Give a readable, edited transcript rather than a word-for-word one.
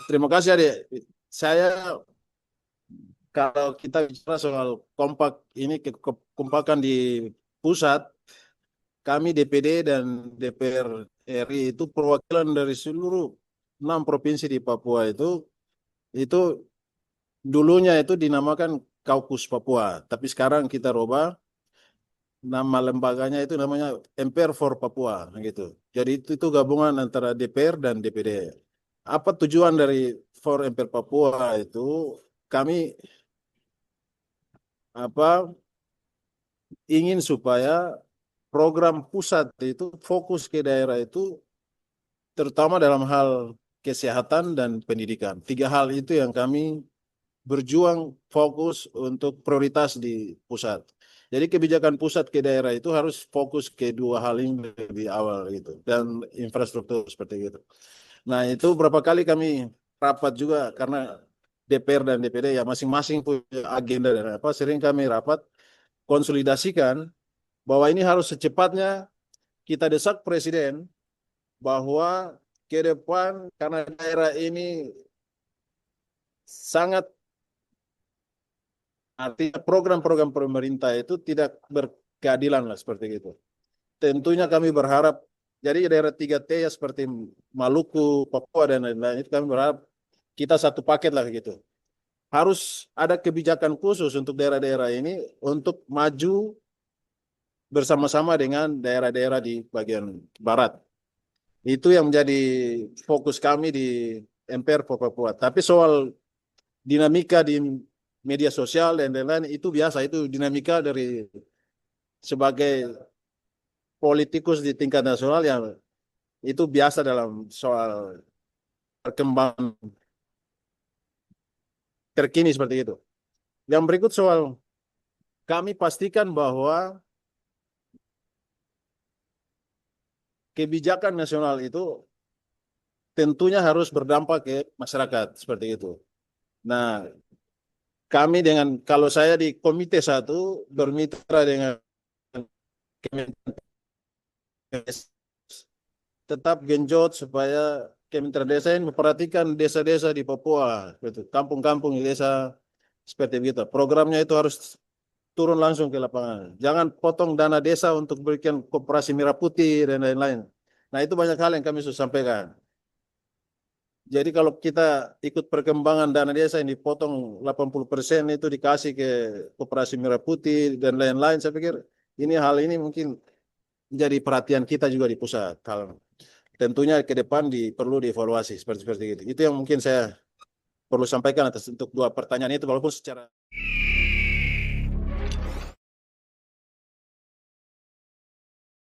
Terima kasih adik. Saya kalau kita bicara soal kompak ini kekompakan di pusat, kami DPD dan DPR RI itu perwakilan dari seluruh 6 provinsi di Papua itu dulunya itu dinamakan Kaukus Papua, tapi sekarang kita rubah nama lembaganya itu namanya MPR for Papua gitu. Jadi itu gabungan antara DPR dan DPD. Apa tujuan dari for MPR Papua itu? Kami apa ingin supaya program pusat itu fokus ke daerah itu terutama dalam hal kesehatan dan pendidikan. 3 hal itu yang kami berjuang fokus untuk prioritas di pusat. Jadi kebijakan pusat ke daerah itu harus fokus ke 2 hal ini lebih awal gitu dan infrastruktur seperti itu. Nah itu berapa kali kami rapat juga karena DPR dan DPD ya masing-masing punya agenda dan apa sering kami rapat konsolidasikan bahwa ini harus secepatnya kita desak Presiden bahwa ke depan karena daerah ini sangat artinya program-program pemerintah itu tidak berkeadilan lah seperti itu. Tentunya kami berharap jadi daerah 3T ya seperti Maluku, Papua dan lain-lain itu kami berharap kita satu paket lah gitu. Harus ada kebijakan khusus untuk daerah-daerah ini untuk maju bersama-sama dengan daerah-daerah di bagian barat. Itu yang menjadi fokus kami di MPR Papua. Tapi soal dinamika di media sosial dan lain-lain itu biasa, itu dinamika dari sebagai politikus di tingkat nasional yang itu biasa dalam soal perkembangan terkini seperti itu. Yang berikut soal kami pastikan bahwa kebijakan nasional itu tentunya harus berdampak ke masyarakat seperti itu. Nah, kami dengan kalau saya di Komite 1 bermitra dengan Kementerian tetap genjot supaya Kementerian Desa ini memperhatikan desa-desa di Papua, gitu. Kampung-kampung di desa seperti itu. Programnya itu harus turun langsung ke lapangan. Jangan potong dana desa untuk berikan koperasi merah putih dan lain-lain. Nah itu banyak hal yang kami sudah sampaikan. Jadi kalau kita ikut perkembangan dana desa yang dipotong 80% itu dikasih ke koperasi merah putih dan lain-lain, saya pikir hal ini mungkin menjadi perhatian kita juga di pusat. Tentunya ke depan perlu dievaluasi seperti itu. Itu yang mungkin saya perlu sampaikan atas untuk 2 pertanyaan itu walaupun secara